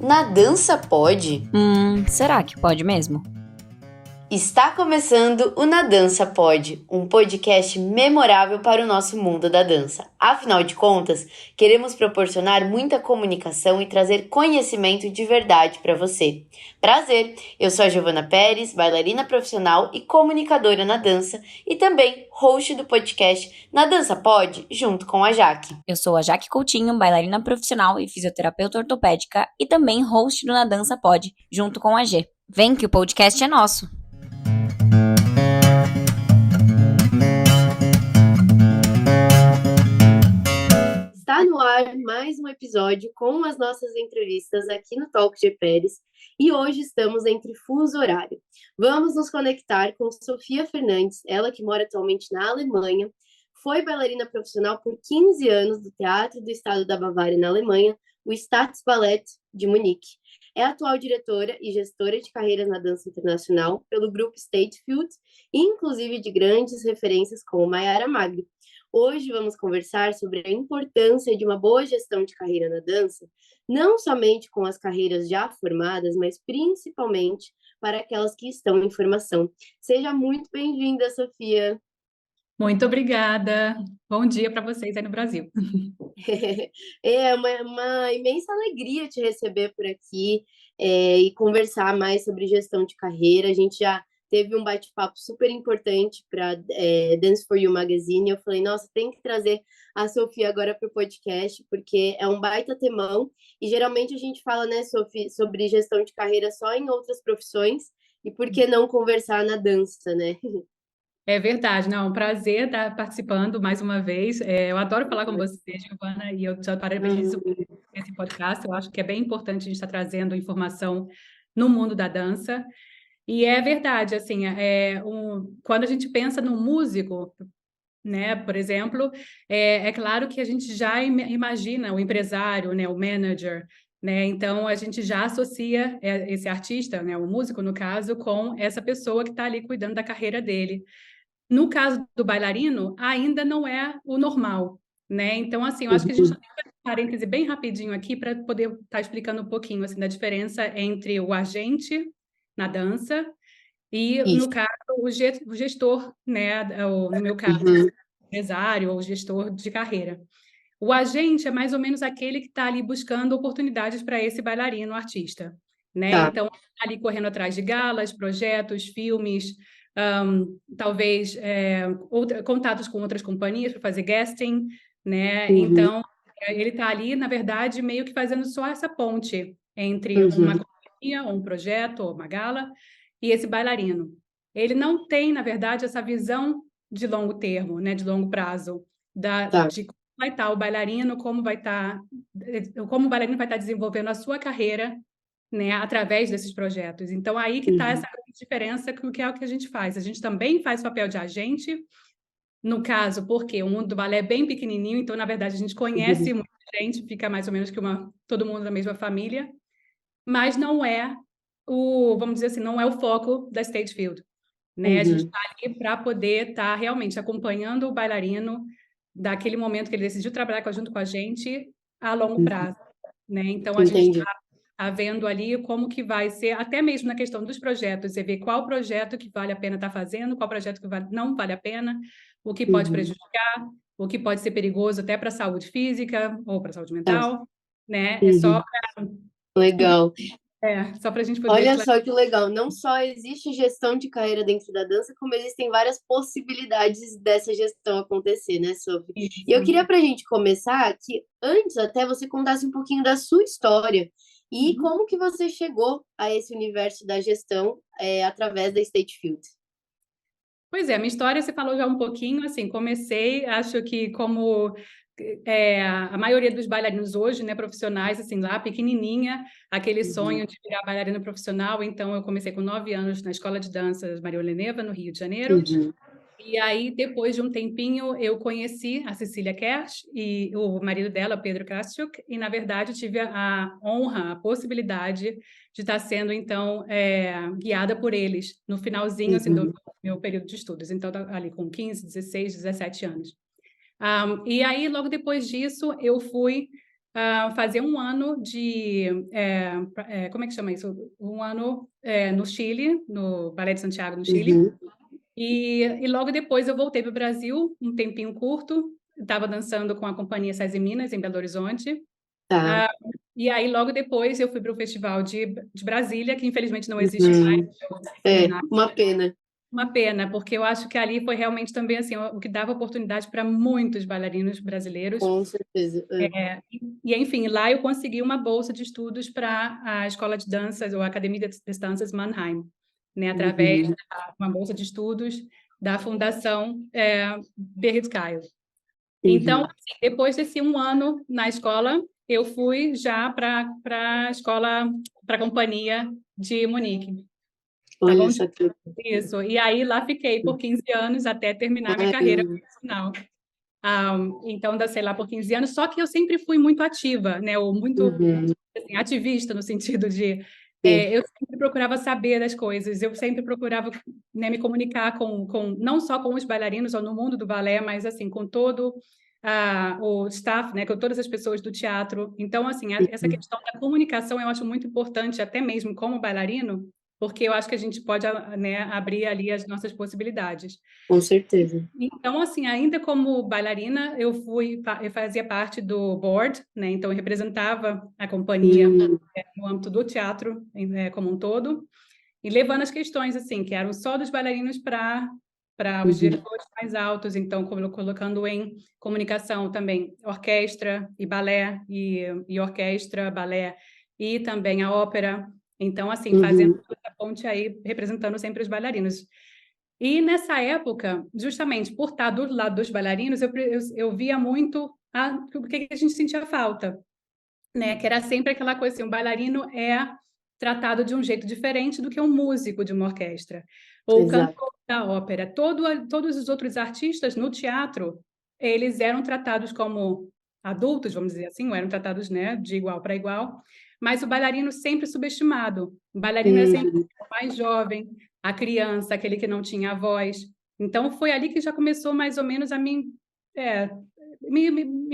Na dança pode? Será que pode mesmo? Está começando o Na Dança Pode, um podcast memorável para o nosso mundo da dança. Afinal de contas, queremos proporcionar muita comunicação e trazer conhecimento de verdade para você. Prazer, eu sou a Giovana Pérez, bailarina profissional e comunicadora na dança e também host do podcast Na Dança Pode, junto com a Jaque. Eu sou a Jaque Coutinho, bailarina profissional e fisioterapeuta ortopédica e também host do Na Dança Pode, junto com a G. Vem que o podcast é nosso! Está no ar mais um episódio com as nossas entrevistas aqui no Talk G Pérez e hoje estamos entre fuso horário. Vamos nos conectar com Sofia Fernandes, ela que mora atualmente na Alemanha, foi bailarina profissional por 15 anos do Teatro do Estado da Bavária na Alemanha, o Staatsballett de Munique. É atual diretora e gestora de carreiras na dança internacional pelo grupo State Field, inclusive de grandes referências como Mayara Magri. Hoje vamos conversar sobre a importância de uma boa gestão de carreira na dança, não somente com as carreiras já formadas, mas principalmente para aquelas que estão em formação. Seja muito bem-vinda, Sofia. Muito obrigada. Bom dia para vocês aí no Brasil. É uma imensa alegria te receber por aqui e conversar mais sobre gestão de carreira. A gente já teve um bate-papo super importante para Dance for You Magazine. Eu falei, nossa, tem que trazer a Sofia agora para o podcast, porque é um baita temão. E geralmente a gente fala, né, Sofia, sobre gestão de carreira só em outras profissões. E por que não conversar na dança, né? É verdade, não, é um prazer estar participando mais uma vez. Eu adoro falar com você, Giovana, e eu te parabenizo por esse podcast. Eu acho que é bem importante a gente estar trazendo informação no mundo da dança. E é verdade, assim, quando a gente pensa no músico, né, por exemplo, é claro que a gente já imagina o empresário, né, o manager, né, então a gente já associa esse artista, né, o músico no caso, com essa pessoa que está ali cuidando da carreira dele. No caso do bailarino, ainda não é o normal, né? Então, assim, eu acho que a gente tem que fazer um parêntese bem rapidinho aqui para poder estar explicando um pouquinho assim, da diferença entre o agente na dança e, no caso, o gestor, né? No meu caso, empresário ou gestor de carreira. O agente é mais ou menos aquele que está ali buscando oportunidades para esse bailarino, artista, né? Tá. Então, ali correndo atrás de galas, projetos, filmes, talvez contatos com outras companhias para fazer guesting, né? Então, ele está ali, na verdade, meio que fazendo só essa ponte entre uma companhia, um projeto, ou uma gala, e esse bailarino. Ele não tem, na verdade, essa visão de longo termo, né? De longo prazo, de como vai estar o bailarino, como o bailarino vai estar desenvolvendo a sua carreira, né, através desses projetos. Então, aí que está essa grande diferença com o que é o que a gente faz. A gente também faz papel de agente, no caso, porque o mundo do balé é bem pequenininho, então, na verdade, a gente conhece muita gente, fica mais ou menos que todo mundo da mesma família, mas não é vamos dizer assim, não é o foco da State Field, né? A gente está ali para poder estar realmente acompanhando o bailarino daquele momento que ele decidiu trabalhar junto com a gente a longo prazo, né? Então, a gente está vendo ali como que vai ser, até mesmo na questão dos projetos, você vê qual projeto que vale a pena estar fazendo, qual projeto que não vale a pena, o que pode prejudicar, o que pode ser perigoso até para a saúde física ou para a saúde mental, né? É só para... Legal. Só para a gente poder... Olha só que legal, não só existe gestão de carreira dentro da dança, como existem várias possibilidades dessa gestão acontecer, né, Sophie? Isso. E eu queria para a gente começar que antes até você contasse um pouquinho da sua história e como que você chegou a esse universo da gestão através da State Field. Pois é, a minha história você falou já um pouquinho, assim, comecei, acho que como a maioria dos bailarinos hoje, né, profissionais, assim, lá pequenininha, aquele sonho de virar bailarina profissional, então eu comecei com 9 anos na Escola de Danças Maria Helena, no Rio de Janeiro, e aí depois de um tempinho eu conheci a Cecília Kersh e o marido dela, Pedro Krasiuk, e na verdade tive a honra, a possibilidade de estar sendo, então, guiada por eles no finalzinho assim, do meu período de estudos, então ali com 15, 16, 17 anos. E aí, logo depois disso, eu fui fazer um ano de... como é que chama isso? Um ano no Chile, no Ballet de Santiago, no Chile. Uhum. E logo depois eu voltei para o Brasil, um tempinho curto. Estava dançando com a companhia Sais e Minas, em Belo Horizonte. Tá. E aí, logo depois, eu fui para o Festival de Brasília, que infelizmente não existe mais. Uhum. Uma pena. Uma pena, porque eu acho que ali foi realmente também assim, o que dava oportunidade para muitos bailarinos brasileiros. Com certeza. Enfim, lá eu consegui uma bolsa de estudos para a Escola de Danças, ou a Academia de Danças Mannheim, né, através de uma bolsa de estudos da Fundação Birgit Keil. Então, assim, depois desse um ano na escola, eu fui já para a escola, para a companhia de Munique. Tá Olha bom? só que... Isso. E aí lá fiquei por 15 anos até terminar minha carreira profissional. Então, dancei lá por 15 anos, só que eu sempre fui muito ativa, né? Ou muito assim, ativista, no sentido de... eu sempre procurava saber das coisas, eu sempre procurava, né, me comunicar não só com os bailarinos ou no mundo do balé, mas assim, com todo o staff, né, com todas as pessoas do teatro. Então, assim, essa questão da comunicação eu acho muito importante, até mesmo como bailarino, porque eu acho que a gente pode, né, abrir ali as nossas possibilidades. Com certeza. Então, assim, ainda como bailarina, eu fazia parte do board, né? Então, eu representava a companhia no âmbito do teatro, como um todo, e levando as questões, assim, que eram só dos bailarinos para os diretores mais altos, então, colocando em comunicação também orquestra e balé, e orquestra, balé, e também a ópera. Então, assim, fazendo essa ponte aí, representando sempre os bailarinos. E nessa época, justamente por estar do lado dos bailarinos, eu via muito o que a gente sentia falta, né? Que era sempre aquela coisa assim, um bailarino é tratado de um jeito diferente do que um músico de uma orquestra, ou o cantor da ópera. Todos os outros artistas no teatro, eles eram tratados como adultos, vamos dizer assim, ou eram tratados, né, de igual para igual, mas o bailarino sempre subestimado. O bailarino era sempre o mais jovem, a criança, aquele que não tinha voz. Então, foi ali que já começou mais ou menos a me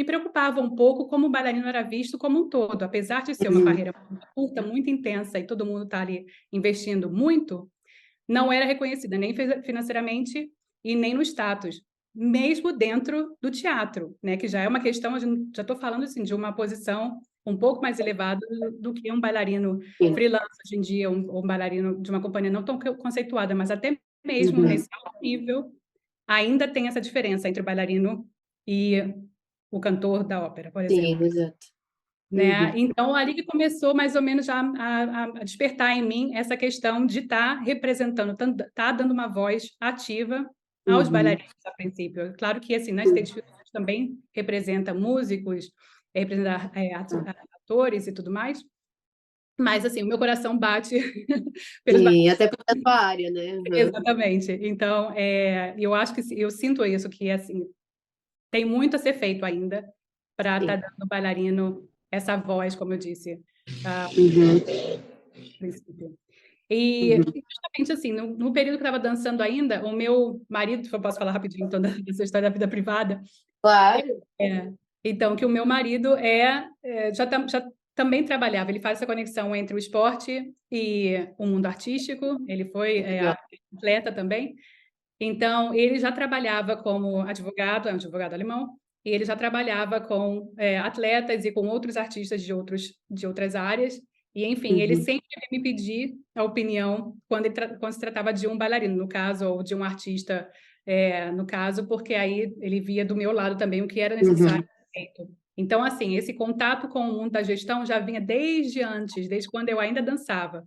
preocupava um pouco como o bailarino era visto como um todo. Apesar de ser uma carreira muito curta, muito intensa, e todo mundo está ali investindo muito, não era reconhecida nem financeiramente e nem no status, mesmo dentro do teatro, né? Que já é uma questão, já estou falando assim, de uma posição um pouco mais elevada do que um bailarino freelance hoje em dia, um bailarino de uma companhia não tão conceituada, mas até mesmo nesse alto nível, ainda tem essa diferença entre o bailarino e o cantor da ópera, por exemplo. Sim, exato. Né? Então, ali que começou mais ou menos a despertar em mim essa questão de estar representando, estar dando uma voz ativa aos bailarinos, a princípio. Claro que, assim, na State Field também representa músicos, representa atores e tudo mais, mas, assim, o meu coração bate pelos Sim, até porque é a tua área, né? Exatamente. Então, eu acho que eu sinto isso, que, assim, tem muito a ser feito ainda para estar dando ao bailarino essa voz, como eu disse, no princípio. E justamente assim, no período que eu estava dançando ainda, o meu marido, se eu posso falar rapidinho então dessa história da vida privada, Claro. então que o meu marido já também trabalhava, ele faz essa conexão entre o esporte e o mundo artístico, ele foi atleta também, então ele já trabalhava como advogado, é um advogado alemão, e ele já trabalhava com atletas e com outros artistas de outras áreas. E, enfim, ele sempre ia me pedir a opinião quando se tratava de um bailarino, no caso, ou de um artista, no caso, porque aí ele via do meu lado também o que era necessário ser feito. Então, assim, esse contato com o mundo da gestão já vinha desde antes, desde quando eu ainda dançava.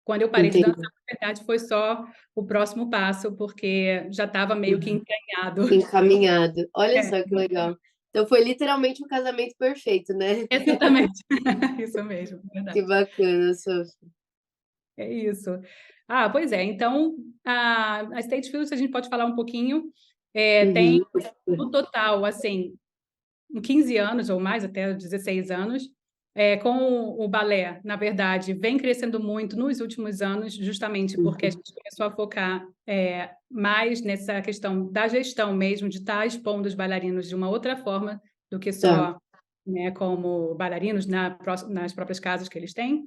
Quando eu parei de dançar, na verdade, foi só o próximo passo, porque já estava meio que encaminhado. Encaminhado. Olha só que legal. Então foi literalmente um casamento perfeito, né? Exatamente. Isso mesmo, verdade. Que bacana, Sofia. É isso. Pois é. Então, a State Fields, a gente pode falar um pouquinho. Tem, no total, assim, 15 anos ou mais, até 16 anos, com o balé, na verdade, vem crescendo muito nos últimos anos, justamente porque a gente começou a focar mais nessa questão da gestão mesmo, de estar expondo os bailarinos de uma outra forma do que só né, como bailarinos nas próprias casas que eles têm.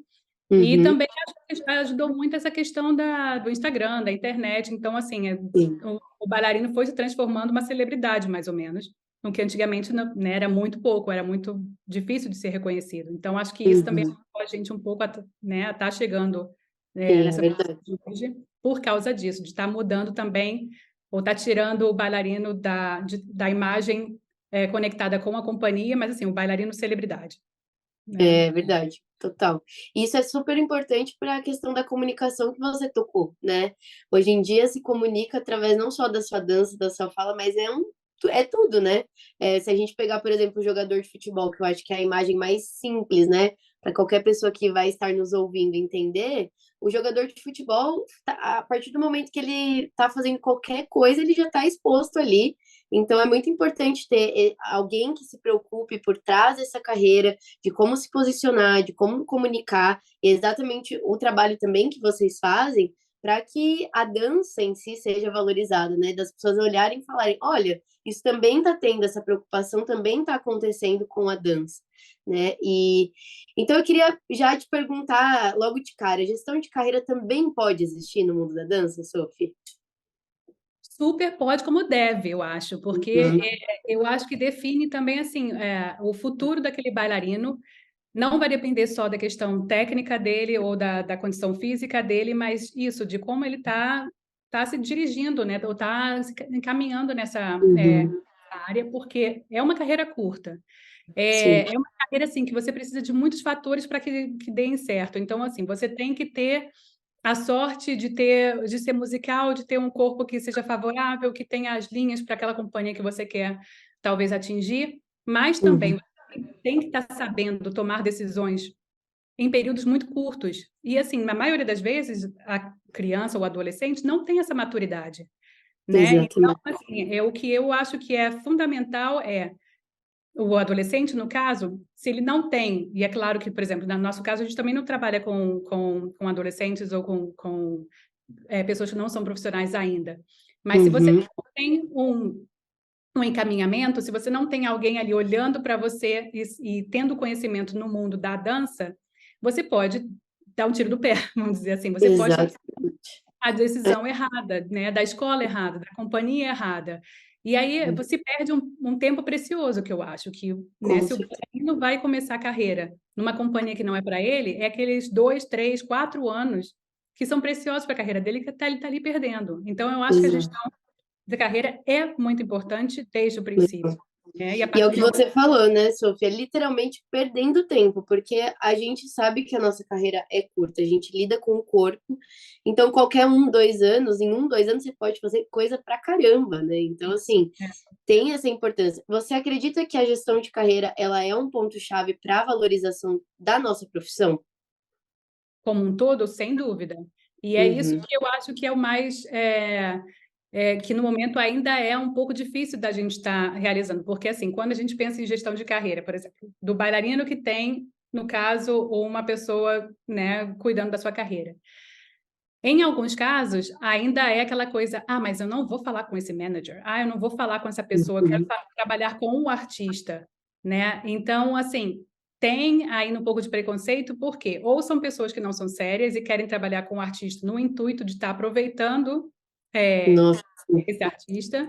E Uhum. também acho que ajudou muito essa questão do Instagram, da internet. Então, assim, Sim. o bailarino foi se transformando uma celebridade, mais ou menos, no que antigamente, né, era muito pouco, era muito difícil de ser reconhecido. Então, acho que isso também Uhum. ajudou a gente um pouco a estar chegando, Sim, é nessa verdade. posição de hoje, por causa disso, de estar mudando também, ou estar tirando o bailarino da imagem conectada com a companhia, mas assim, o bailarino celebridade, né? É verdade, total. E isso é super importante para a questão da comunicação que você tocou, né? Hoje em dia se comunica através não só da sua dança, da sua fala, mas é tudo, né? Se a gente pegar, por exemplo, o jogador de futebol, que eu acho que é a imagem mais simples, né? Para qualquer pessoa que vai estar nos ouvindo entender, o jogador de futebol, a partir do momento que ele está fazendo qualquer coisa, ele já está exposto ali. Então é muito importante ter alguém que se preocupe por trás dessa carreira, de como se posicionar, de como comunicar, e é exatamente o trabalho também que vocês fazem para que a dança em si seja valorizada, né? Das pessoas olharem e falarem, olha, isso também está tendo essa preocupação, também está acontecendo com a dança, né? E então eu queria já te perguntar logo de cara, gestão de carreira também pode existir no mundo da dança, Sophie? Super pode, como deve, eu acho, porque Uhum, eu acho que define também assim o futuro daquele bailarino. Não vai depender só da questão técnica dele ou da condição física dele, mas isso, de como ele tá se dirigindo, né? Ou está se encaminhando nessa uhum, área, porque é uma carreira curta. sim, É uma carreira assim que você precisa de muitos fatores para que deem certo. Então, assim, você tem que ter a sorte de ser musical, de ter um corpo que seja favorável, que tenha as linhas para aquela companhia que você quer talvez atingir, mas também uhum, você tem que estar sabendo tomar decisões em períodos muito curtos. E assim, na maioria das vezes, a criança ou adolescente não tem essa maturidade, né? Então, exatamente. assim, o que eu acho que é fundamental o adolescente, no caso, se ele não tem, e é claro que, por exemplo, no nosso caso, a gente também não trabalha com adolescentes ou com pessoas que não são profissionais ainda. Mas se você Uhum, não tem um encaminhamento, se você não tem alguém ali olhando para você e tendo conhecimento no mundo da dança, você pode dar um tiro do pé, vamos dizer assim. Você pode estar exatamente. a É, decisão errada, né? Da escola errada, da companhia errada. E aí você perde um tempo precioso, que eu acho que, né, com se o certeza. bailarino vai começar a carreira numa companhia que não é para ele, é aqueles 2, 3, 4 anos que são preciosos para a carreira dele que ele tá ali perdendo. Então, eu acho que a Exato. gestão da carreira é muito importante desde o princípio. Né? E a E é o partir que do momento você falou, né, Sofia? Literalmente perdendo tempo, porque a gente sabe que a nossa carreira é curta, a gente lida com o corpo, então qualquer 1, 2 anos, em 1, 2 anos você pode fazer coisa pra caramba, né? Então, assim, tem essa importância. Você acredita que a gestão de carreira, ela é um ponto-chave para a valorização da nossa profissão? como um todo, sem dúvida. E é isso Uhum, que eu acho que é o mais que no momento ainda é um pouco difícil da gente estar realizando, porque assim, quando a gente pensa em gestão de carreira, por exemplo, do bailarino que tem, no caso, uma pessoa, né, cuidando da sua carreira. Em alguns casos, ainda é aquela coisa, mas eu não vou falar com esse manager, eu não vou falar com essa pessoa, eu quero uhum, trabalhar com o artista, né? Então, assim, tem ainda um pouco de preconceito, porque ou são pessoas que não são sérias e querem trabalhar com o artista no intuito de estar aproveitando é, nossa, esse artista,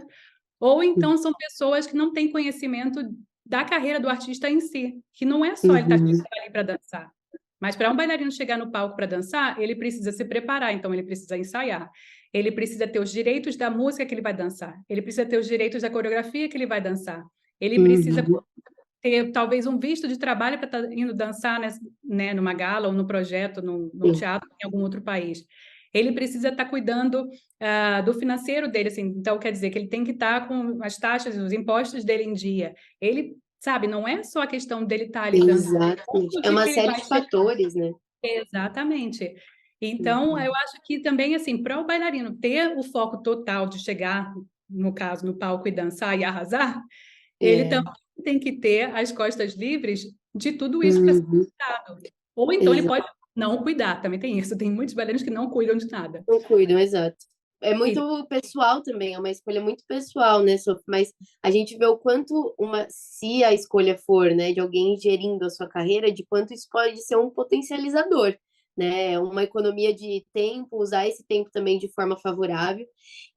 ou então são pessoas que não têm conhecimento da carreira do artista em si, que não é só ele estar uhum, ali para dançar. Mas para um bailarino chegar no palco para dançar, ele precisa se preparar, então ele precisa ensaiar. Ele precisa ter os direitos da música que ele vai dançar. Ele precisa ter os direitos da coreografia que ele vai dançar. Ele precisa uhum, ter talvez um visto de trabalho para estar indo dançar, né, numa gala ou no projeto, num sim, teatro em algum outro país. Ele precisa estar cuidando do financeiro dele, assim. Então, quer dizer que ele tem que estar com as taxas, os impostos dele em dia. Ele, sabe, não é só a questão dele estar ali dançando. exatamente. O É dia uma que ele série vai de chegar. fatores, né? Exatamente. Então, Uhum, eu acho que também, assim, para o bailarino ter o foco total de chegar, no caso, no palco e dançar e arrasar, ele é, também tem que ter as costas livres de tudo isso que está sendo uhum, cuidado. Ou então ele exato. pode não cuidar, também tem isso. Tem muitos bailarinos que não cuidam de nada. Não cuidam, exato. é muito pessoal também, é uma escolha muito pessoal, né, Sophie? Mas a gente vê o quanto se a escolha for, né, de alguém gerindo a sua carreira, de quanto isso pode ser um potencializador, né? Uma economia de tempo, usar esse tempo também de forma favorável.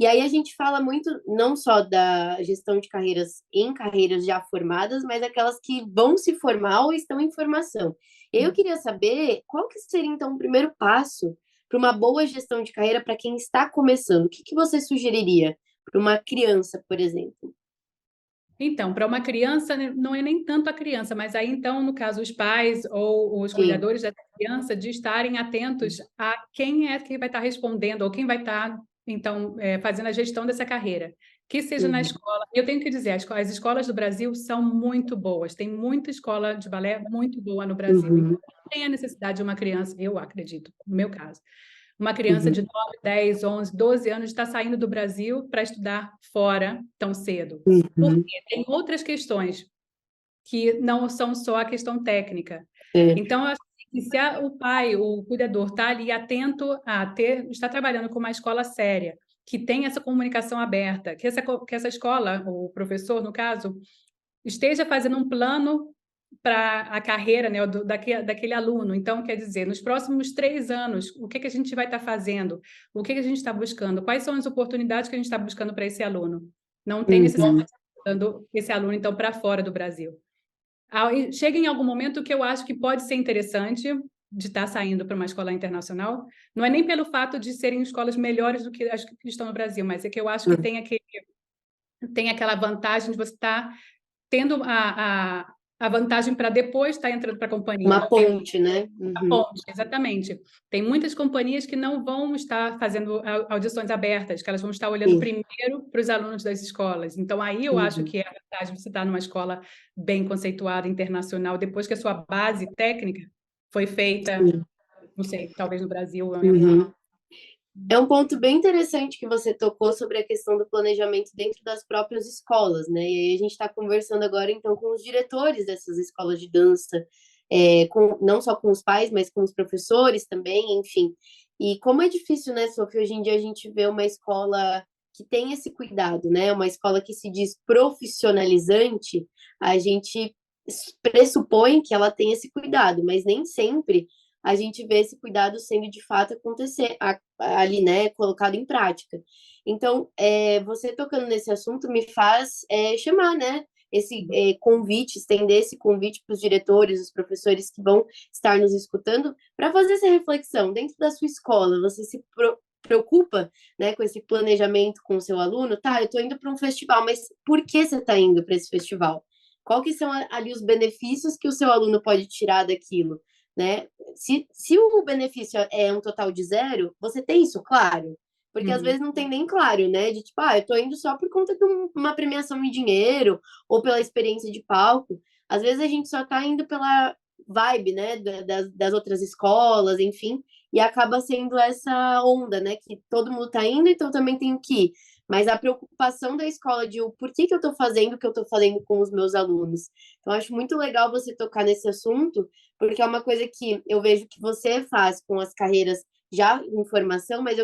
E aí a gente fala muito não só da gestão de carreiras em carreiras já formadas, mas aquelas que vão se formar ou estão em formação. Eu queria saber qual que seria então o primeiro passo para uma boa gestão de carreira para quem está começando. O que que você sugeriria para uma criança, por exemplo? Então, para uma criança, né, não é nem tanto a criança, mas aí então, no caso, os pais ou os Sim. cuidadores dessa criança, de estarem atentos a quem é que vai estar respondendo ou quem vai estar, então, fazendo a gestão dessa carreira. Que seja na Uhum. escola. Eu tenho que dizer, as escolas do Brasil são muito boas. Tem muita escola de balé muito boa no Brasil. Então, Uhum. não tem a necessidade de uma criança, eu acredito, no meu caso, uma criança Uhum. de 9, 10, 11, 12 anos está saindo do Brasil para estudar fora tão cedo. Porque Uhum. tem outras questões que não são só a questão técnica. É. Então, eu acho que se o pai, o cuidador, está ali atento está trabalhando com uma escola séria, que tem essa comunicação aberta, que essa escola, o professor, no caso, esteja fazendo um plano para a carreira, né, daquele aluno. Então, quer dizer, nos próximos 3 anos, o que a gente vai estar fazendo? O que a gente está buscando? Quais são as oportunidades que a gente está buscando para esse aluno? Não tem necessidade Uhum. de estar mandando esse aluno, então, para fora do Brasil. Chega em algum momento que eu acho que pode ser interessante de estar saindo para uma escola internacional. Não é nem pelo fato de serem escolas melhores do que as que estão no Brasil, mas é que eu acho que Uhum. tem aquela vantagem de você estar tendo a vantagem para depois estar entrando para a companhia. Uma ponte, né? A Uhum. ponte, exatamente. Tem muitas companhias que não vão estar fazendo audições abertas, que elas vão estar olhando Sim. primeiro para os alunos das escolas. Então, aí eu acho Uhum. que é a vantagem de você estar numa escola bem conceituada, internacional, depois que a sua base técnica foi feita, Sim. não sei, talvez no Brasil ou em algum Uhum. É um ponto bem interessante que você tocou sobre a questão do planejamento dentro das próprias escolas, né? E aí a gente está conversando agora, então, com os diretores dessas escolas de dança, não só com os pais, mas com os professores também, enfim. E como é difícil, né, Sofia, hoje em dia a gente vê uma escola que tem esse cuidado, né? Uma escola que se diz profissionalizante, a gente pressupõe que ela tem esse cuidado, mas nem sempre a gente vê esse cuidado sendo de fato acontecer ali, né, colocado em prática. Então, você tocando nesse assunto me faz chamar, né, esse convite, estender esse convite para os diretores, os professores que vão estar nos escutando, para fazer essa reflexão dentro da sua escola. Você se preocupa, né, com esse planejamento com o seu aluno? Tá, eu estou indo para um festival, mas por que você está indo para esse festival? Qual que são ali os benefícios que o seu aluno pode tirar daquilo? Né? Se o benefício é um total de zero, você tem isso claro? Porque às Uhum. vezes não tem nem claro, né? De tipo, eu tô indo só por conta de uma premiação em dinheiro ou pela experiência de palco. Às vezes a gente só tá indo pela vibe, né? Das outras escolas, enfim, e acaba sendo essa onda, né? Que todo mundo tá indo, então também tenho que ir. Mas a preocupação da escola de o porquê que eu tô fazendo o que eu tô fazendo com os meus alunos. Então, acho muito legal você tocar nesse assunto, porque é uma coisa que eu vejo que você faz com as carreiras já em formação, mas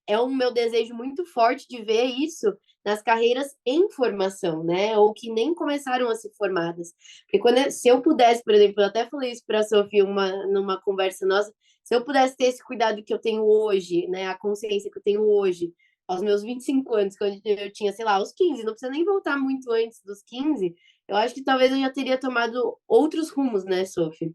é o meu desejo muito forte de ver isso nas carreiras em formação, né? Ou que nem começaram a ser formadas. Porque se eu pudesse, por exemplo, eu até falei isso para a Sofia numa conversa nossa, se eu pudesse ter esse cuidado que eu tenho hoje, né? A consciência que eu tenho hoje, aos meus 25 anos, quando eu tinha, sei lá, aos 15, não precisa nem voltar muito antes dos 15, eu acho que talvez eu já teria tomado outros rumos, né, Sofia?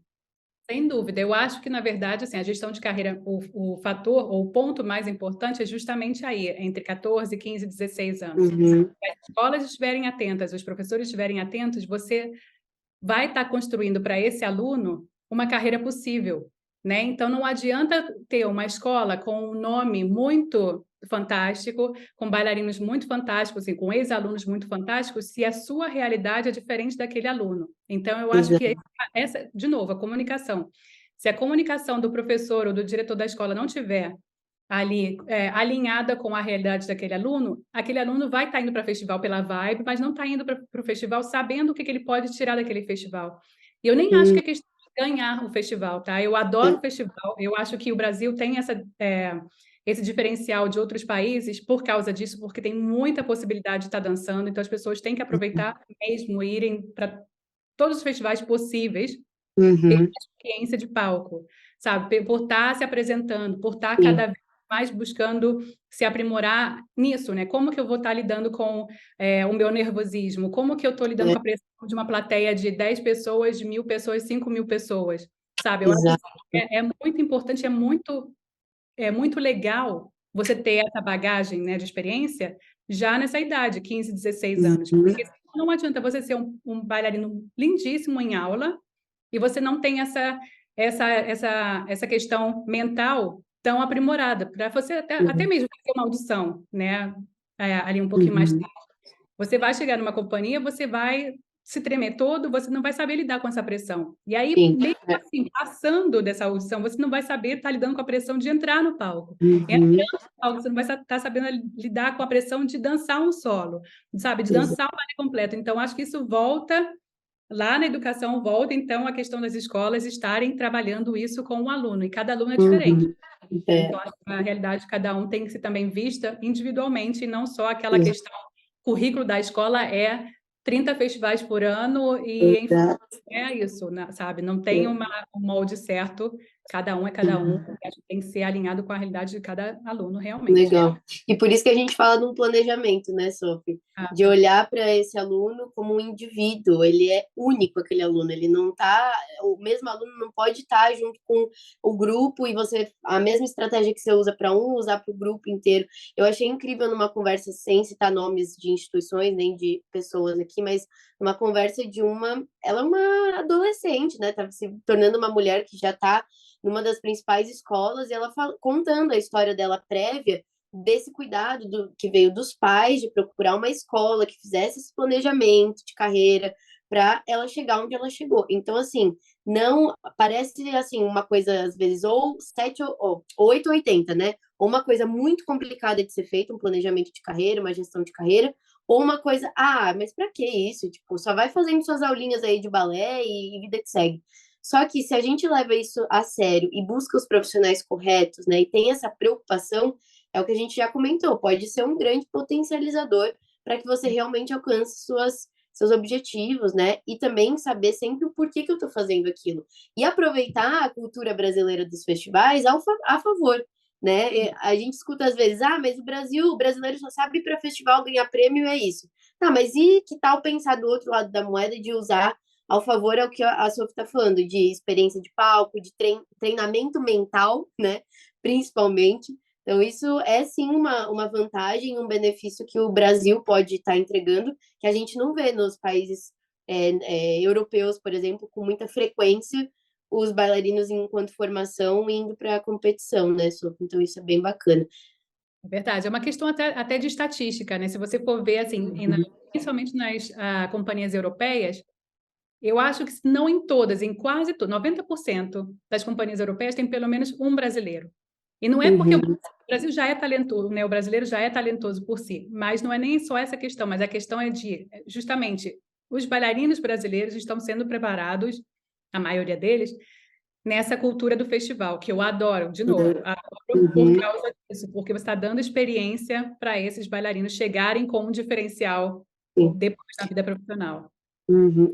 Sem dúvida. Eu acho que, na verdade, assim, a gestão de carreira, o fator ou o ponto mais importante é justamente aí, entre 14, 15 e 16 anos. Se Uhum. as escolas estiverem atentas, os professores estiverem atentos, você vai estar construindo para esse aluno uma carreira possível, né? Então, não adianta ter uma escola com um nome muito fantástico, com bailarinos muito fantásticos, assim, com ex-alunos muito fantásticos, se a sua realidade é diferente daquele aluno. Então, eu acho que Exato. de novo, a comunicação. Se a comunicação do professor ou do diretor da escola não tiver ali alinhada com a realidade daquele aluno, aquele aluno vai estar indo para o festival pela vibe, mas não está indo para o festival sabendo o que ele pode tirar daquele festival. E eu nem acho que é questão de ganhar o festival, tá? Eu adoro o festival, eu acho que o Brasil tem esse diferencial de outros países por causa disso, porque tem muita possibilidade de estar dançando, então as pessoas têm que aproveitar mesmo, irem para todos os festivais possíveis, ter Uhum. experiência de palco, sabe? Por estar se apresentando, por estar Sim. cada vez mais buscando se aprimorar nisso, né? Como que eu vou estar lidando com o meu nervosismo? Como que eu estou lidando com a pressão de uma plateia de 10 pessoas, de 1.000 pessoas, 5.000 pessoas, sabe? Eu acho Exato. que é muito importante, é muito legal você ter essa bagagem, né, de experiência já nessa idade, 15, 16 anos, porque não adianta você ser um bailarino lindíssimo em aula e você não tem essa questão mental tão aprimorada, para você até mesmo fazer uma audição, né, ali um pouquinho mais Uhum. tarde. Você vai chegar numa companhia, você vai se tremer todo, você não vai saber lidar com essa pressão. E aí, Sim. mesmo assim, passando dessa audição, você não vai saber estar lidando com a pressão de entrar no palco. Uhum. Entrando no palco, você não vai estar sabendo lidar com a pressão de dançar um solo, sabe? De dançar o baile completo. Então, acho que isso volta lá na educação, volta então a questão das escolas estarem trabalhando isso com o aluno, e cada aluno é diferente. Uhum. É, Então, acho que a realidade de cada um tem que ser também vista individualmente, e não só aquela exato. questão, o currículo da escola é 30 festivais por ano e, enfim, é isso, né, sabe? Não tem um molde certo, cada um é cada um, e acho que tem que ser alinhado com a realidade de cada aluno, realmente. Legal. E por isso que a gente fala de um planejamento, né, Sophie? Ah, De olhar para esse aluno como um indivíduo, ele é único, aquele aluno, ele não tá, o mesmo aluno não pode estar junto com o grupo e você, a mesma estratégia que você usa para um, usar para o grupo inteiro. Eu achei incrível numa conversa, sem citar nomes de instituições, nem de pessoas aqui, mas numa conversa de ela é uma adolescente, né, tá se tornando uma mulher que já tá numa das principais escolas, e ela contando a história dela prévia, desse cuidado que veio dos pais, de procurar uma escola que fizesse esse planejamento de carreira para ela chegar onde ela chegou. Então, assim, não parece assim uma coisa, às vezes, ou 7 ou 8 ou 80, né? Ou uma coisa muito complicada de ser feita, um planejamento de carreira, uma gestão de carreira, ou uma coisa, mas para que isso? Tipo, só vai fazendo suas aulinhas aí de balé e vida que segue. Só que se a gente leva isso a sério e busca os profissionais corretos, né, e tem essa preocupação, é o que a gente já comentou, pode ser um grande potencializador para que você realmente alcance seus objetivos, né? E também saber sempre o porquê que eu estou fazendo aquilo. E aproveitar a cultura brasileira dos festivais a favor, né? A gente escuta às vezes, mas o brasileiro só sabe ir para festival ganhar prêmio, é isso. Tá, mas e que tal pensar do outro lado da moeda de usar ao favor é o que a Sophie está falando, de experiência de palco, de treinamento mental, né? Principalmente. Então, isso é sim uma vantagem, um benefício que o Brasil pode estar entregando, que a gente não vê nos países europeus, por exemplo, com muita frequência, os bailarinos, enquanto formação, indo para a competição, né, Sophie? Então, isso é bem bacana. é verdade, é uma questão até de estatística, né? Se você for ver, assim, principalmente nas companhias europeias, eu acho que, se não em todas, em quase 90% das companhias europeias tem pelo menos um brasileiro. E não é porque o Brasil já é talentoso, né? O brasileiro já é talentoso por si, mas não é nem só essa questão, mas a questão é de, justamente, os bailarinos brasileiros estão sendo preparados, a maioria deles, nessa cultura do festival, que eu adoro, de novo, adoro por causa disso, porque você está dando experiência para esses bailarinos chegarem com um diferencial depois na vida profissional.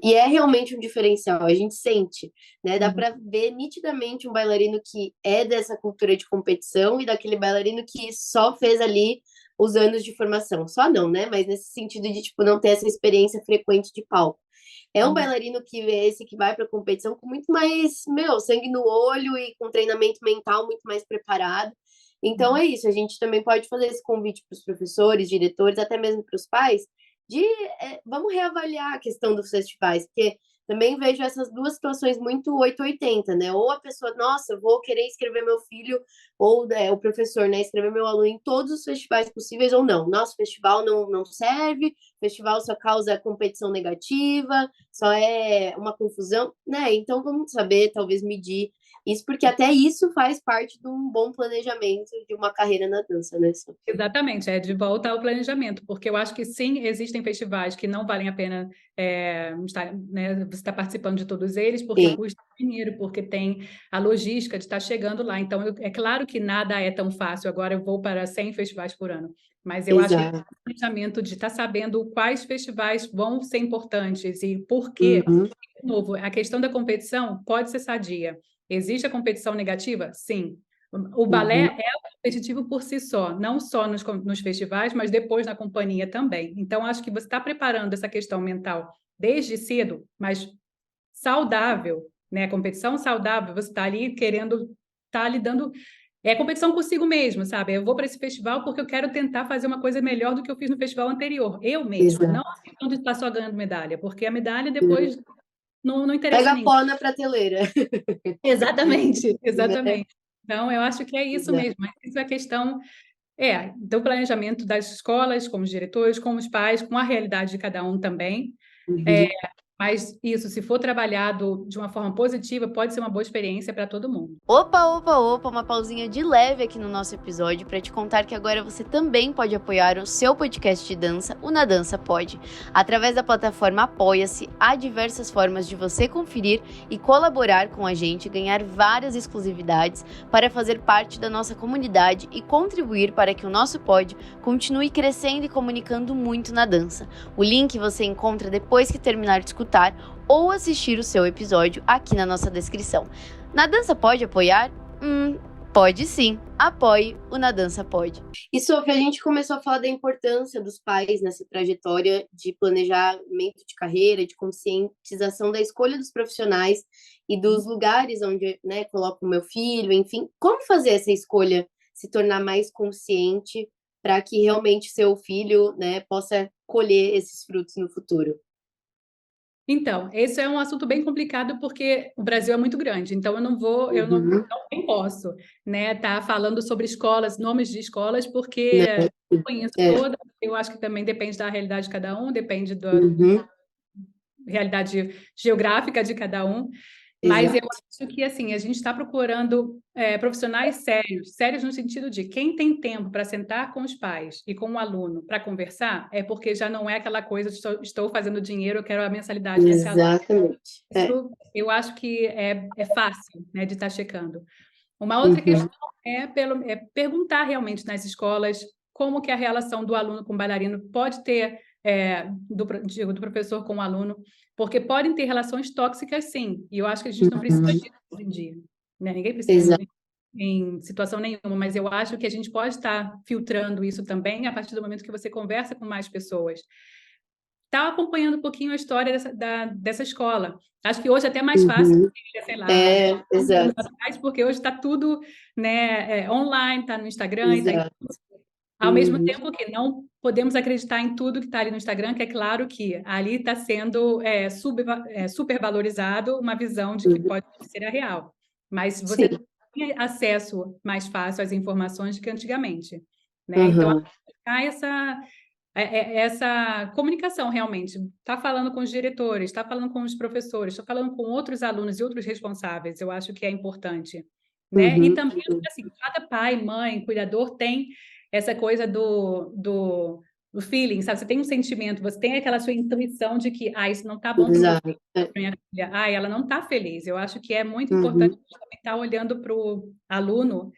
E é realmente um diferencial, a gente sente, né? Dá para ver nitidamente um bailarino que é dessa cultura de competição e daquele bailarino que só fez ali os anos de formação. Só não, né? Mas nesse sentido de, tipo, não ter essa experiência frequente de palco. É um bailarino que esse que vai para a competição com muito mais, sangue no olho e com treinamento mental muito mais preparado. Então é isso, a gente também pode fazer esse convite para os professores, diretores, até mesmo para os pais, de vamos reavaliar a questão dos festivais, porque também vejo essas duas situações muito 880, né? Ou a pessoa, nossa, eu vou querer inscrever meu filho, ou o professor, né, escrever meu aluno em todos os festivais possíveis, ou não. Nosso festival não serve, festival só causa competição negativa, só é uma confusão, né? Então vamos saber, talvez medir Isso porque até isso faz parte de um bom planejamento de uma carreira na dança, né, Sofia? Exatamente, é de volta ao planejamento, porque eu acho que sim, existem festivais que não valem a pena estar, né, você estar participando de todos eles, porque Sim, custa dinheiro, porque tem a logística de estar chegando lá. Então, é claro que nada é tão fácil. Agora eu vou para 100 festivais por ano, mas eu acho que exato. o planejamento de estar sabendo quais festivais vão ser importantes e por quê. Uhum, De novo, a questão da competição pode ser sadia. Existe a competição negativa? Sim. O balé uhum, é competitivo por si só, não só nos festivais, mas depois na companhia também. Então, acho que você está preparando essa questão mental desde cedo, mas saudável, né? Competição saudável, você está ali querendo, está ali dando. É competição consigo mesmo, sabe? Eu vou para esse festival porque eu quero tentar fazer uma coisa melhor do que eu fiz no festival anterior, eu mesma, não exato. a questão de estar só ganhando medalha, porque a medalha depois não interessa a Pega ninguém. pó na prateleira. Exatamente, Né? exatamente. Então, eu acho que é isso Exato. mesmo. Mas isso é questão do planejamento das escolas, com os diretores, com os pais, com a realidade de cada um também. É, Uhum. mas isso, se for trabalhado de uma forma positiva, pode ser uma boa experiência para todo mundo. Opa, uma pausinha de leve aqui no nosso episódio para te contar que agora você também pode apoiar o seu podcast de dança, o Na Dança Pode. Através da plataforma Apoia-se, há diversas formas de você conferir e colaborar com a gente, ganhar várias exclusividades para fazer parte da nossa comunidade e contribuir para que o nosso pod continue crescendo e comunicando muito na dança. O link você encontra depois que terminar de escutar ou assistir o seu episódio aqui na nossa descrição. Na Dança pode apoiar? Pode sim. Apoie o Na Dança Pode. E, Sofia, a gente começou a falar da importância dos pais nessa trajetória de planejamento de carreira, de conscientização da escolha dos profissionais e dos lugares onde, né, coloco o meu filho, enfim. Como fazer essa escolha se tornar mais consciente para que realmente seu filho, né, possa colher esses frutos no futuro? Então, esse é um assunto bem complicado porque o Brasil é muito grande, então eu não, Uhum. nem posso, né, tá falando sobre escolas, nomes de escolas, Né? porque eu conheço É. todas, eu acho que também depende da realidade de cada um, depende da Uhum. realidade geográfica de cada um, mas eu Exato. acho que, assim, a gente está procurando profissionais sérios, sérios no sentido de quem tem tempo para sentar com os pais e com o aluno para conversar, é porque já não é aquela coisa de estou fazendo dinheiro, eu quero a mensalidade desse aluno. Exatamente. É. Isso eu acho que é fácil, né, de estar checando. Uma outra Uhum. questão é perguntar realmente nas escolas como que a relação do aluno com o bailarino pode ter, do professor com o aluno, porque podem ter relações tóxicas, sim, e eu acho que a gente não precisa Uhum. disso hoje em dia, né? Ninguém precisa Exato. em situação nenhuma, mas eu acho que a gente pode estar filtrando isso também a partir do momento que você conversa com mais pessoas. Está acompanhando um pouquinho a história dessa escola. Acho que hoje é até mais fácil, Uhum. sei lá, É, 15 anos exato, atrás, porque hoje está tudo, né, online, está no Instagram, está em exato. ao mesmo Uhum. tempo que não podemos acreditar em tudo que está ali no Instagram, que é claro que ali está sendo supervalorizado uma visão de que Uhum. pode ser a real. Mas você Sim. tem acesso mais fácil às informações do que antigamente, né? Então, Aham. há essa comunicação realmente. Está falando com os diretores, está falando com os professores, está falando com outros alunos e outros responsáveis. Eu acho que é importante, né? E Uhum. também, assim, cada pai, mãe, cuidador tem essa coisa do feeling, sabe? Você tem um sentimento, você tem aquela sua intuição de que, isso não está bom para o meu Exato. filho, É. para minha filha. Ela não está feliz. Eu acho que é muito importante Uhum. a gente também estar olhando para o aluno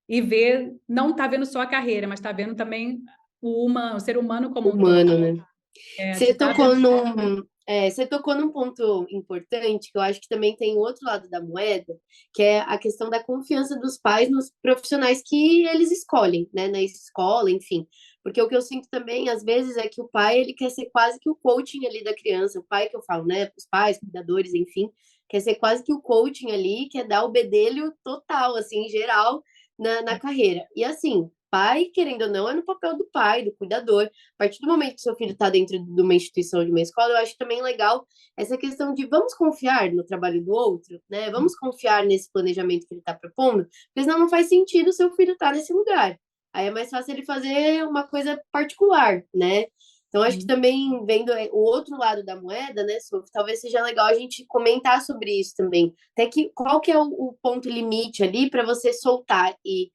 e ver, não está vendo só a carreira, mas está vendo também o ser humano como um todo. Humano, né? De Você estar vendo. você tocou num ponto importante, que eu acho que também tem o outro lado da moeda, que é a questão da confiança dos pais nos profissionais que eles escolhem, né, na escola, enfim. Porque o que eu sinto também, às vezes, é que o pai, ele quer ser quase que o coaching ali da criança, o pai que eu falo, né, os pais, cuidadores, enfim, quer ser quase que o coaching ali, quer dar o bedelho total, assim, geral, na carreira. E assim, pai, querendo ou não, é no papel do pai, do cuidador. A partir do momento que seu filho está dentro de uma instituição, de uma escola, eu acho também legal essa questão de vamos confiar no trabalho do outro, né? Vamos confiar nesse planejamento que ele está propondo, porque senão não faz sentido o seu filho estar nesse lugar. Aí é mais fácil ele fazer uma coisa particular, né? Então, acho que também, vendo o outro lado da moeda, né, Sof, talvez seja legal a gente comentar sobre isso também. Até que, qual que é o ponto limite ali para você soltar e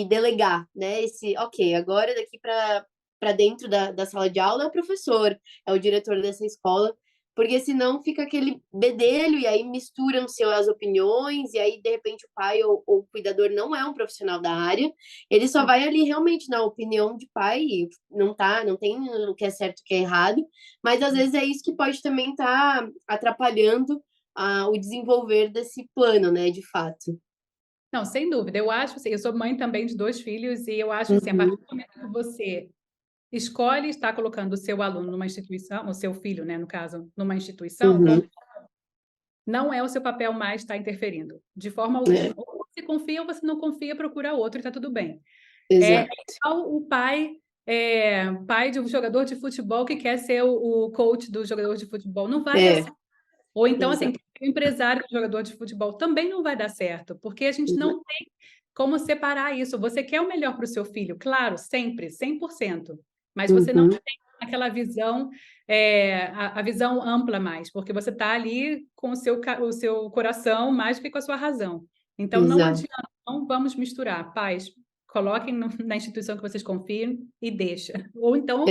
delegar, né? Ok, agora daqui para dentro da sala de aula é o professor, é o diretor dessa escola, porque senão fica aquele bedelho e aí misturam-se as opiniões, e aí, de repente, o pai ou o cuidador não é um profissional da área, ele só vai ali realmente na opinião de pai, e não tem o que é certo e o que é errado, mas às vezes é isso que pode também estar atrapalhando o desenvolver desse plano, né, de fato. Não, sem dúvida. Eu acho assim, eu sou mãe também de 2 filhos e eu acho assim, a partir do momento que você escolhe estar colocando o seu aluno numa instituição, o seu filho, né, no caso, numa instituição, Uhum. não é o seu papel mais estar interferindo, de forma É, alguma. Ou você confia ou você não confia, procura outro e está tudo bem. É exato. igual o pai de um jogador de futebol que quer ser o coach do jogador de futebol. Não vai dar certo. Ou então, assim, Exato. o empresário do jogador de futebol também não vai dar certo, porque a gente não tem como separar isso. Você quer o melhor para o seu filho, claro, sempre, 100%. Mas você não Uhum. tem aquela visão, a visão ampla mais, porque você está ali com o seu coração mais do que com a sua razão. Então, não Exato. adianta, não vamos misturar. Pais, coloquem na instituição que vocês confiam e deixa. Ou então,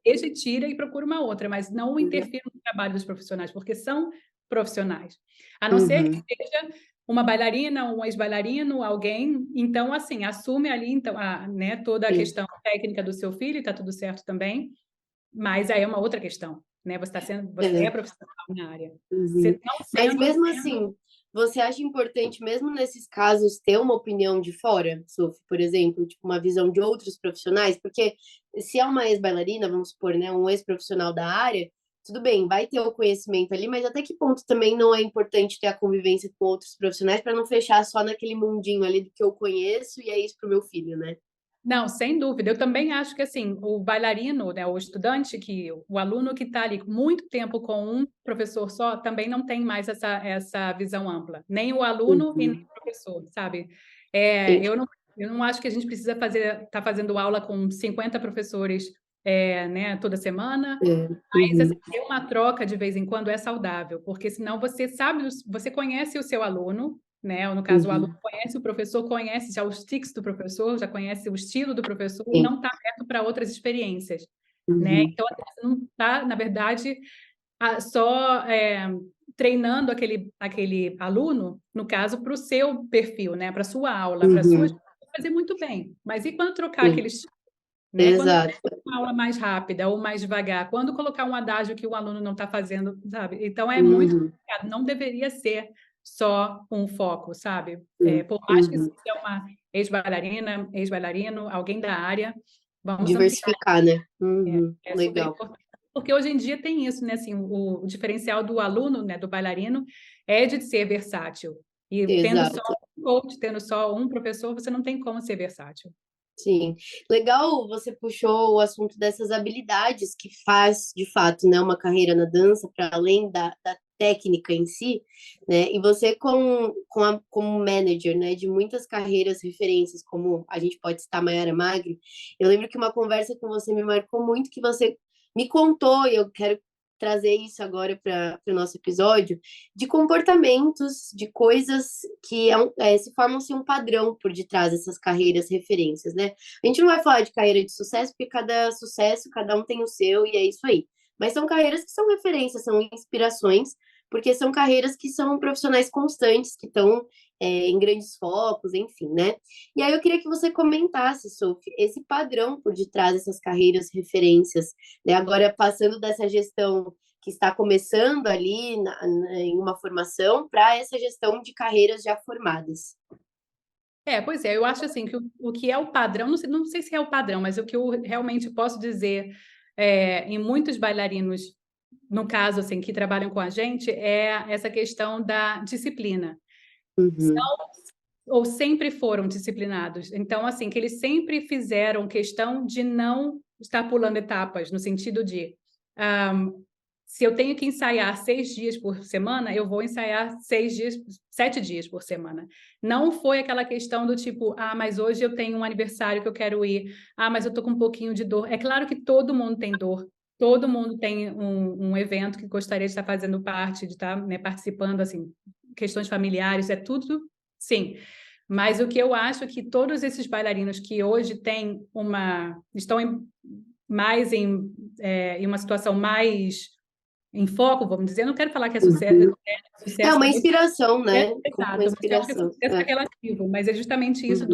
deixa e tira e procura uma outra, mas não interfira no trabalho dos profissionais, porque são profissionais. A não ser que seja uma bailarina, um ex-bailarino, alguém, então, assim, assume ali então, né, toda a questão técnica do seu filho, está tudo certo também, mas aí é uma outra questão, né? Você é profissional na área. Você não Mas sendo, mesmo assim, você acha importante, mesmo nesses casos, ter uma opinião de fora, Sophie, por exemplo, tipo uma visão de outros profissionais? Porque se é uma ex-bailarina, vamos supor, né, um ex-profissional da área, tudo bem, vai ter o conhecimento ali, mas até que ponto também não é importante ter a convivência com outros profissionais para não fechar só naquele mundinho ali do que eu conheço e é isso pro meu filho, né? Não, sem dúvida. Eu também acho que assim, o bailarino, né, o estudante, o aluno que está ali muito tempo com um professor só, também não tem mais essa visão ampla. Nem o aluno e nem o professor, sabe? Entendi. Eu não acho que a gente precisa estar fazendo aula com 50 professores, né, toda semana. Mas assim, ter uma troca de vez em quando é saudável, porque senão você sabe, você conhece o seu aluno, né? Ou no caso, o aluno conhece o professor, conhece já os tics do professor, já conhece o estilo do professor e Sim. não está aberto para outras experiências, né? Uhum. Então, você não está, na verdade, só treinando aquele aluno, no caso, para o seu perfil, né? Para a sua aula, para a sua fazer muito bem. Mas e quando trocar Sim. aqueles, né? Quando Exato. uma aula mais rápida ou mais devagar, quando colocar um adágio que o aluno não está fazendo, sabe? Então é muito complicado, não deveria ser só um foco, sabe? Por mais que seja uma ex-bailarina, ex-bailarino, alguém da área, vamos ampliar. Diversificar, né? É super Legal. importante. Porque hoje em dia tem isso, né? Assim, o diferencial do aluno, né, do bailarino, é de ser versátil. E tendo só Exato. um coach, tendo só um professor, você não tem como ser versátil. Sim, legal, você puxou o assunto dessas habilidades que faz, de fato, né, uma carreira na dança, para além da técnica em si, né, e você como manager, né, de muitas carreiras, referências, como a gente pode citar Mayara Magri, eu lembro que uma conversa com você me marcou muito, que você me contou, e eu quero trazer isso agora para o nosso episódio, de comportamentos, de coisas que se formam-se um padrão por detrás dessas carreiras referências, né? A gente não vai falar de carreira de sucesso, porque cada sucesso, cada um tem o seu, e é isso aí. Mas são carreiras que são referências, são inspirações, porque são carreiras que são profissionais constantes, que estão em grandes focos, enfim, né? E aí eu queria que você comentasse, Sophie, esse padrão por detrás dessas carreiras referências, né? Agora, passando dessa gestão que está começando ali em uma formação para essa gestão de carreiras já formadas. Pois é, eu acho assim que o que é o padrão, não sei se é o padrão, mas o que eu realmente posso dizer em muitos bailarinos, no caso, assim, que trabalham com a gente, é essa questão da disciplina. São ou sempre foram disciplinados. Então, assim, que eles sempre fizeram questão de não estar pulando etapas, no sentido de se eu tenho que ensaiar 6 dias por semana, eu vou ensaiar 7 dias por semana. Não foi aquela questão do tipo, mas hoje eu tenho um aniversário que eu quero ir, mas eu tô com um pouquinho de dor. É claro que todo mundo tem dor, todo mundo tem um evento que gostaria de estar fazendo parte, de estar, né, participando, assim, questões familiares, é tudo, sim. Mas o que eu acho é que todos esses bailarinos que hoje estão em uma situação mais em foco, vamos dizer, eu não quero falar que é sucesso. É uma inspiração, né? Como uma Exato, mas eu acho que inspiração. sucesso é relativo, mas é justamente isso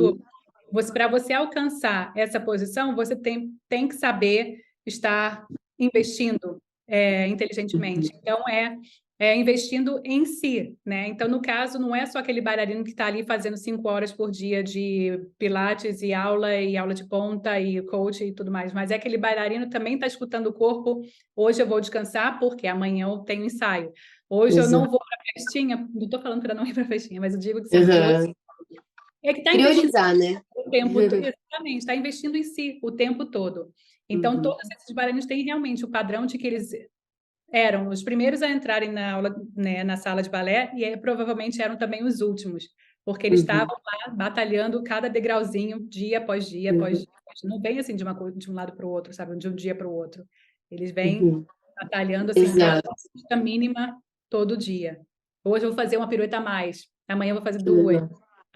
para você alcançar essa posição, você tem que saber estar investindo inteligentemente. Então, investindo em si, né? Então, no caso, não é só aquele bailarino que está ali fazendo 5 horas por dia de pilates e aula de ponta e coach e tudo mais, mas é aquele bailarino que também está escutando o corpo. Hoje eu vou descansar porque amanhã eu tenho ensaio. Hoje eu não vou para a festinha, não estou falando para não ir para a festinha, mas eu digo que sim, hoje é que está investindo Priorizar, né? o tempo todo, exatamente, está investindo em si o tempo todo. Então, todos esses bailarinos têm realmente o padrão de que eles eram os primeiros a entrarem na aula, né, na sala de balé, e provavelmente eram também os últimos, porque eles estavam lá batalhando cada degrauzinho, dia após dia, após dia. Não vem assim de um lado para o outro, sabe? De um dia para o outro. Eles vêm batalhando assim, cada coisa mínima todo dia. Hoje eu vou fazer uma pirueta a mais, amanhã eu vou fazer 2.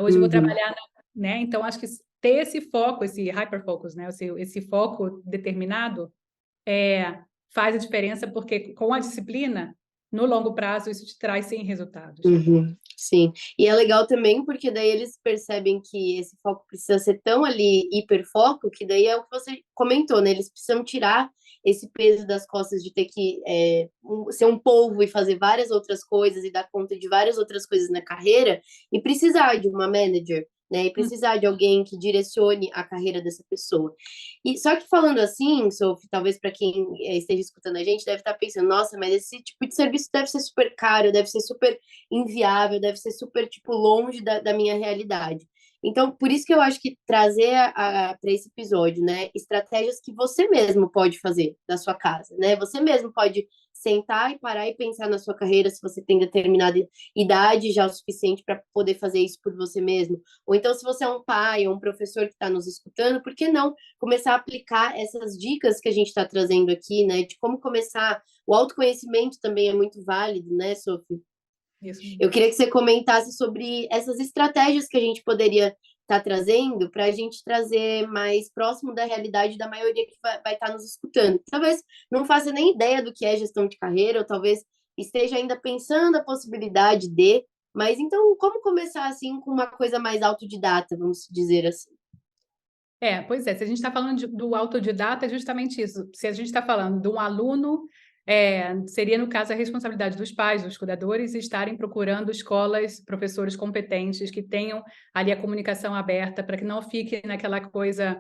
Hoje eu vou trabalhar, né? Então, acho que ter esse foco, esse hyperfocus, né? Esse foco determinado, faz a diferença, porque com a disciplina, no longo prazo, isso te traz, sim, resultados. Sim, e é legal também porque daí eles percebem que esse foco precisa ser tão ali hiperfoco, que daí é o que você comentou, né? Eles precisam tirar esse peso das costas de ter que ser um polvo e fazer várias outras coisas e dar conta de várias outras coisas na carreira e precisar de uma manager, né? E precisar de alguém que direcione a carreira dessa pessoa. E só que falando assim, Sophie, talvez para quem esteja escutando a gente deve estar pensando, nossa, mas esse tipo de serviço deve ser super caro, deve ser super inviável, deve ser super, tipo, longe da minha realidade. Então, por isso que eu acho que trazer para esse episódio, né, estratégias que você mesmo pode fazer da sua casa, né? Você mesmo pode sentar e parar e pensar na sua carreira se você tem determinada idade já o suficiente para poder fazer isso por você mesmo. Ou então, se você é um pai ou um professor que está nos escutando, por que não começar a aplicar essas dicas que a gente está trazendo aqui, né? De como começar. O autoconhecimento também é muito válido, né, Sophie? Eu queria que você comentasse sobre essas estratégias que a gente poderia estar trazendo para a gente trazer mais próximo da realidade da maioria que vai estar nos escutando. Talvez não faça nem ideia do que é gestão de carreira, ou talvez esteja ainda pensando a possibilidade de, mas então como começar assim com uma coisa mais autodidata, vamos dizer assim? Pois é, se a gente está falando do autodidata, é justamente isso. Se a gente está falando de um aluno, seria, no caso, a responsabilidade dos pais, dos cuidadores, estarem procurando escolas, professores competentes, que tenham ali a comunicação aberta, para que não fique naquela coisa,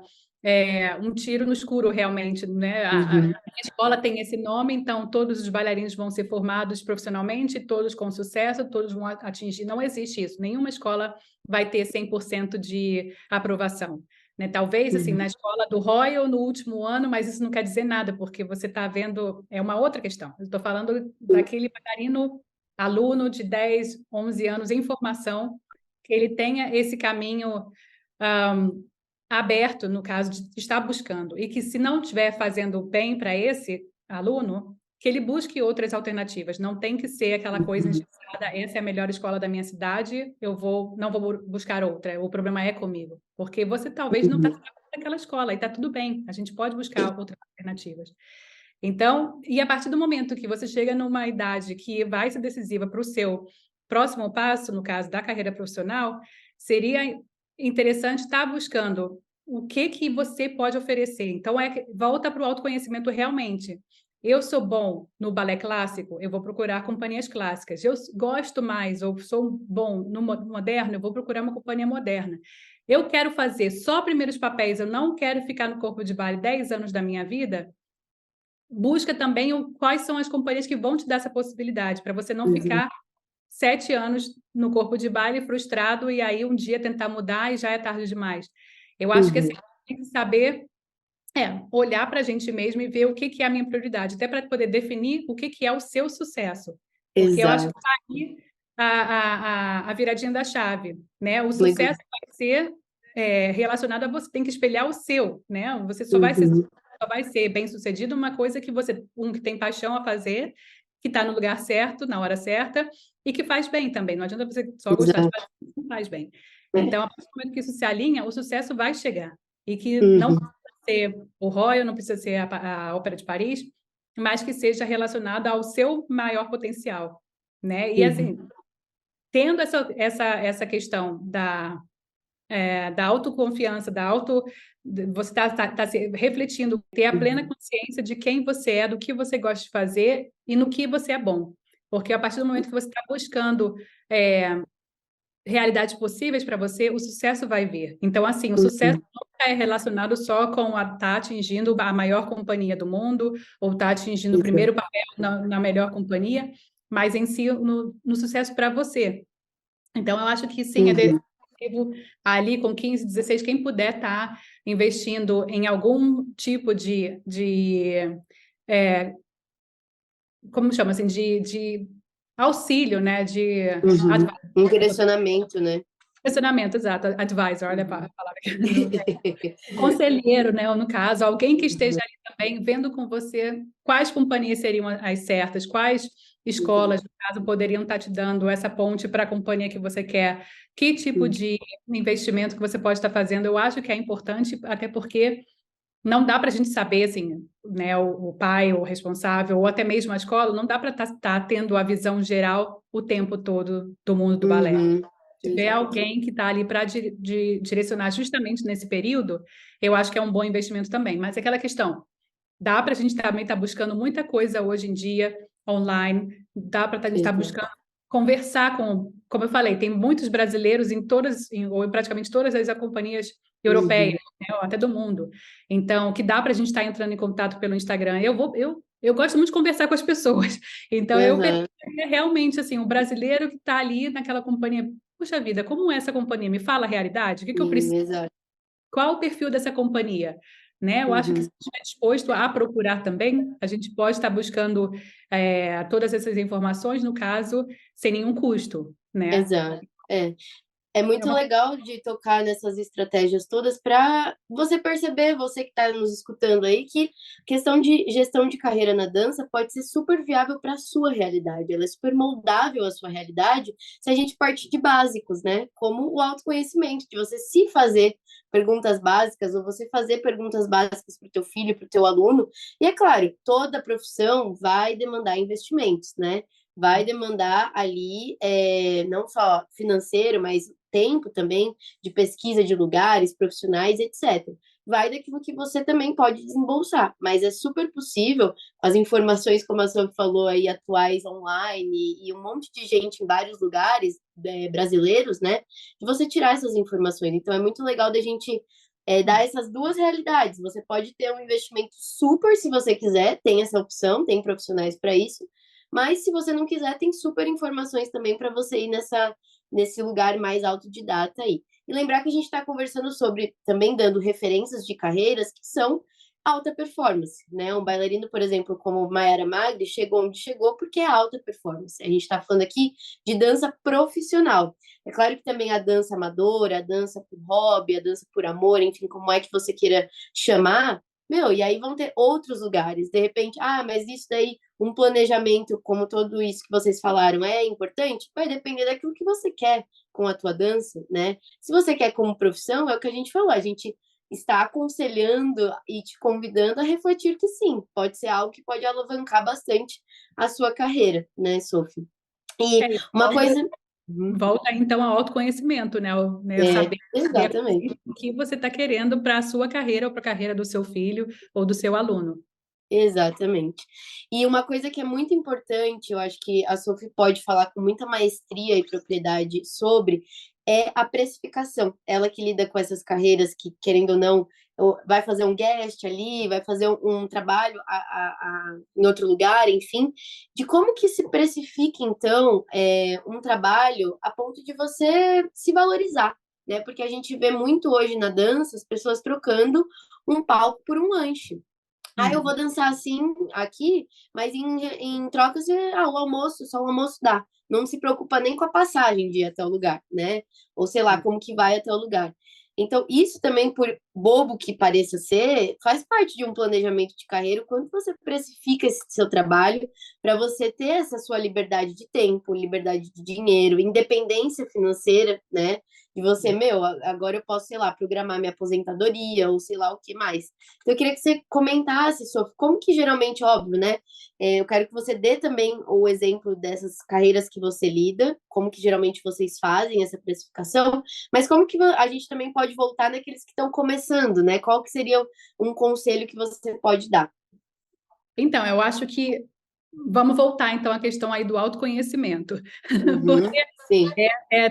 um tiro no escuro, realmente, né? A escola tem esse nome, então todos os bailarinos vão ser formados profissionalmente, todos com sucesso, todos vão atingir. Não existe isso. Nenhuma escola vai ter 100% de aprovação. Né? Talvez, assim, na escola do Royal, no último ano, mas isso não quer dizer nada, porque você está vendo... É uma outra questão. Eu estou falando daquele bailarino, aluno de 10, 11 anos em formação, que ele tenha esse caminho aberto, no caso, de estar buscando. E que, se não estiver fazendo bem para esse aluno, que ele busque outras alternativas. Não tem que ser aquela coisa engessada, essa é a melhor escola da minha cidade, não vou buscar outra, o problema é comigo. Porque você talvez não está naquela escola, e está tudo bem, a gente pode buscar outras alternativas. Então, e a partir do momento que você chega numa idade que vai ser decisiva para o seu próximo passo, no caso da carreira profissional, seria interessante estar buscando o que você pode oferecer. Então, volta para o autoconhecimento realmente. Eu sou bom no balé clássico, eu vou procurar companhias clássicas. Eu gosto mais, ou sou bom no moderno, eu vou procurar uma companhia moderna. Eu quero fazer só primeiros papéis, eu não quero ficar no corpo de baile 10 anos da minha vida. Busca também quais são as companhias que vão te dar essa possibilidade, para você não ficar 7 anos no corpo de baile frustrado e aí um dia tentar mudar e já é tarde demais. Eu acho que assim, tem que saber olhar para a gente mesmo e ver o que é a minha prioridade, até para poder definir o que é o seu sucesso. Porque eu acho que Exato. está aí a viradinha da chave, né? O Legal. sucesso vai ser relacionado a você, tem que espelhar o seu, né? Você só Uhum. só vai ser bem-sucedido uma coisa que você, que tem paixão a fazer, que está no lugar certo, na hora certa, e que faz bem também. Não adianta você só gostar de Exato. fazer, não faz bem. É. Então, a partir do momento que isso se alinha, o sucesso vai chegar. E que não Uhum. precisa ser o Royal, não precisa ser a Ópera de Paris, mas que seja relacionada ao seu maior potencial, né? E assim, Uhum. tendo essa questão da autoconfiança, você está se refletindo, ter a plena Uhum. consciência de quem você é, do que você gosta de fazer e no que você é bom. Porque a partir do momento que você está buscando realidades possíveis para você, o sucesso vai vir. Então, assim, o sucesso Uhum. nunca é relacionado só com estar atingindo a maior companhia do mundo, ou estar atingindo o Exato. primeiro papel na melhor companhia, mas em si no sucesso para você. Então, eu acho que sim, Uhum. ali com 15, 16, quem puder estar investindo em algum tipo é, como chama assim, de auxílio, né, de Uhum. Um direcionamento, né? direcionamento, exato, advisor, olha a Uhum. palavra conselheiro, né, ou no caso, alguém que esteja ali também vendo com você quais companhias seriam as certas, quais escolas, no caso, poderiam estar te dando essa ponte para a companhia que você quer, que tipo Uhum. de investimento que você pode estar fazendo. Eu acho que é importante, até porque não dá para a gente saber, assim, né, o pai, o responsável, ou até mesmo a escola, não dá para estar tendo a visão geral o tempo todo do mundo do balé. Uhum. Se tiver Exato. alguém que está ali para direcionar justamente nesse período, eu acho que é um bom investimento também. Mas é aquela questão, dá para a gente também estar buscando muita coisa hoje em dia online, dá para a gente estar Exato. buscando conversar como eu falei, tem muitos brasileiros ou em praticamente todas as companhias europeias, Uhum. né, ou até do mundo. Então, que dá para a gente estar entrando em contato pelo Instagram. Eu gosto muito de conversar com as pessoas. Então, eu Uhum. realmente assim, o brasileiro que está ali naquela companhia, puxa vida, como é essa companhia? Me fala a realidade, o que eu Sim, preciso? exato. Qual o perfil dessa companhia? Né? Eu acho que se Uhum. estiver disposto a procurar também, a gente pode estar buscando todas essas informações, no caso, sem nenhum custo, né? Exato. É. É É muito uma legal de tocar nessas estratégias todas para você perceber, você que está nos escutando aí, que questão de gestão de carreira na dança pode ser super viável para a sua realidade. Ela é super moldável à sua realidade se a gente partir de básicos, né? Como o autoconhecimento, de você se fazer perguntas básicas ou você fazer perguntas básicas para o teu filho, para o teu aluno. E é claro, toda profissão vai demandar investimentos, né? Vai demandar ali não só financeiro, mas tempo também de pesquisa de lugares, profissionais, etc. Vai daquilo que você também pode desembolsar, mas é super possível, as informações, como a Sophie falou aí, atuais online e um monte de gente em vários lugares brasileiros, né, de você tirar essas informações. Então é muito legal da gente dar essas duas realidades. Você pode ter um investimento super se você quiser, tem essa opção, tem profissionais para isso, mas se você não quiser, tem super informações também para você ir nesse lugar mais autodidata aí. E lembrar que a gente está conversando sobre, também dando referências de carreiras que são alta performance, né? Um bailarino, por exemplo, como Mayara Magri, chegou onde chegou porque é alta performance. A gente está falando aqui de dança profissional. É claro que também a dança amadora, a dança por hobby, a dança por amor, enfim, como é que você queira chamar, meu, e aí vão ter outros lugares. De repente, mas isso daí, um planejamento, como tudo isso que vocês falaram, é importante? Vai depender daquilo que você quer com a tua dança, né? Se você quer como profissão, é o que a gente falou, a gente está aconselhando e te convidando a refletir que sim, pode ser algo que pode alavancar bastante a sua carreira, né, Sophie? E isso. uma coisa. Uhum. Volta então ao autoconhecimento, né? Saber Exatamente. o que você está querendo para a sua carreira ou para a carreira do seu filho ou do seu aluno. Exatamente. E uma coisa que é muito importante, eu acho que a Sophie pode falar com muita maestria e propriedade sobre, é a precificação. Ela que lida com essas carreiras que, querendo ou não, vai fazer um guest ali, vai fazer um trabalho em outro lugar, enfim, de como que se precifica, então, um trabalho a ponto de você se valorizar. né? Porque a gente vê muito hoje na dança as pessoas trocando um palco por um lanche. Ah, eu vou dançar assim aqui, mas em troca o almoço, só o almoço dá. Não se preocupa nem com a passagem de ir até o lugar, né? Ou sei lá, como que vai até o lugar. Então, isso também, por bobo que pareça ser, faz parte de um planejamento de carreira, o quanto você precifica esse seu trabalho para você ter essa sua liberdade de tempo, liberdade de dinheiro, independência financeira, né? De você, agora eu posso, sei lá, programar minha aposentadoria ou sei lá o que mais. Então, eu queria que você comentasse, Sophie, como que geralmente, óbvio, né? Eu quero que você dê também o exemplo dessas carreiras que você lida, como que geralmente vocês fazem essa precificação, mas como que a gente também pode voltar naqueles que estão começando, né? Qual que seria um conselho que você pode dar? Então, eu acho que vamos voltar então à questão aí do autoconhecimento, Uhum, porque sim.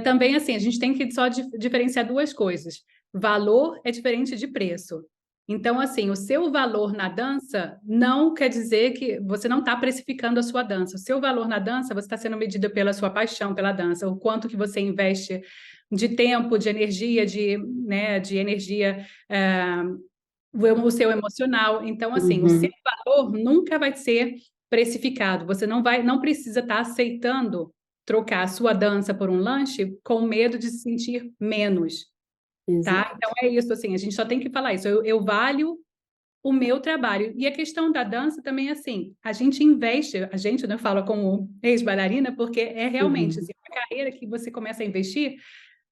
também assim, a gente tem que só diferenciar duas coisas. Valor é diferente de preço. Então, assim, o seu valor na dança não quer dizer que você não está precificando a sua dança. O seu valor na dança, você está sendo medido pela sua paixão pela dança, o quanto que você investe de tempo, de energia, de energia, o seu emocional. Então, assim, o seu Uhum, valor nunca vai ser precificado. Você não precisa estar aceitando trocar a sua dança por um lanche com medo de se sentir menos, tá? exato. Então é isso, assim, a gente só tem que falar isso. Eu valho o meu trabalho. E a questão da dança também é assim, a gente investe, a gente não fala como ex-bailarina, porque é realmente Uhum, assim, uma carreira que você começa a investir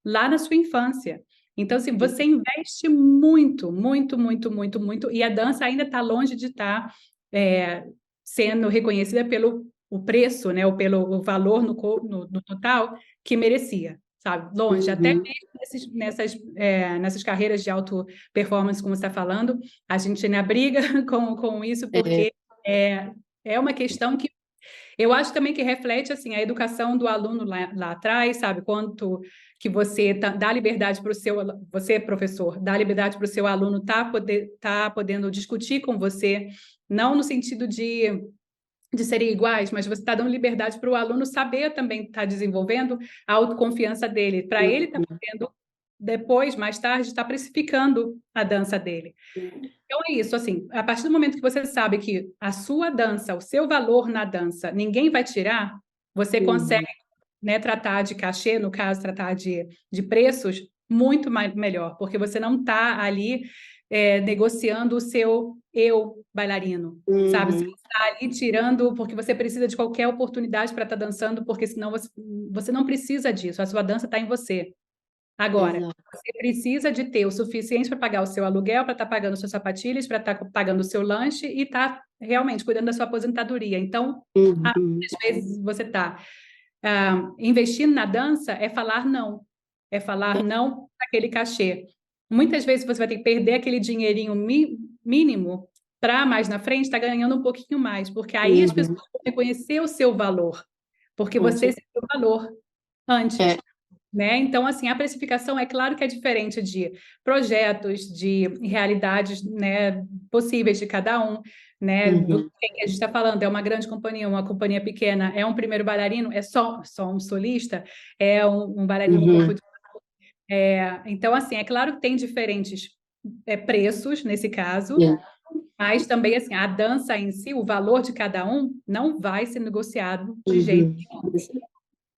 lá na sua infância. Então, assim, você investe muito, muito, muito, muito, muito, e a dança ainda está longe de estar sendo reconhecida pelo o preço, né, ou pelo o valor no total que merecia, sabe? Longe, até uhum, mesmo nessas carreiras de alto performance, como você está falando, a gente ainda briga com isso, é, porque é uma questão que eu acho também que reflete assim a educação do aluno lá atrás, sabe? Quanto que você dá liberdade para o seu, você professor, dá liberdade para o seu aluno tá podendo discutir com você, não no sentido de serem iguais, mas você está dando liberdade para o aluno saber também estar desenvolvendo a autoconfiança dele, para ele estar podendo depois, mais tarde, estar precificando a dança dele. Então é isso, assim, a partir do momento que você sabe que a sua dança, o seu valor na dança, ninguém vai tirar, você consegue, uhum, né, tratar de cachê, no caso, tratar de preços muito melhor, porque você não está ali negociando o seu eu bailarino, sabe? Você uhum, está ali tirando porque você precisa de qualquer oportunidade para estar dançando, porque senão você não precisa disso, a sua dança está em você. Agora, exato. você precisa de ter o suficiente para pagar o seu aluguel, para estar pagando suas sapatilhas, para estar pagando o seu lanche e estar realmente cuidando da sua aposentadoria. Então, Uhum, muitas vezes você está investindo na dança é falar não para aquele cachê. Muitas vezes você vai ter que perder aquele dinheirinho mínimo para mais na frente estar ganhando um pouquinho mais, porque aí as pessoas uhum, vão reconhecer o seu valor, porque com você se certeza. deu valor É, antes. Né? Então, assim, a precificação é claro que é diferente de projetos, de realidades, né, possíveis de cada um, né? Do uhum, que a gente está falando, é uma grande companhia, uma companhia pequena, é um primeiro bailarino, é só um solista, é um bailarino no corpo uhum, de... então, assim, é claro que tem diferentes preços nesse caso, sim. mas também, assim, a dança em si, o valor de cada um não vai ser negociado de jeito Uhum. nenhum,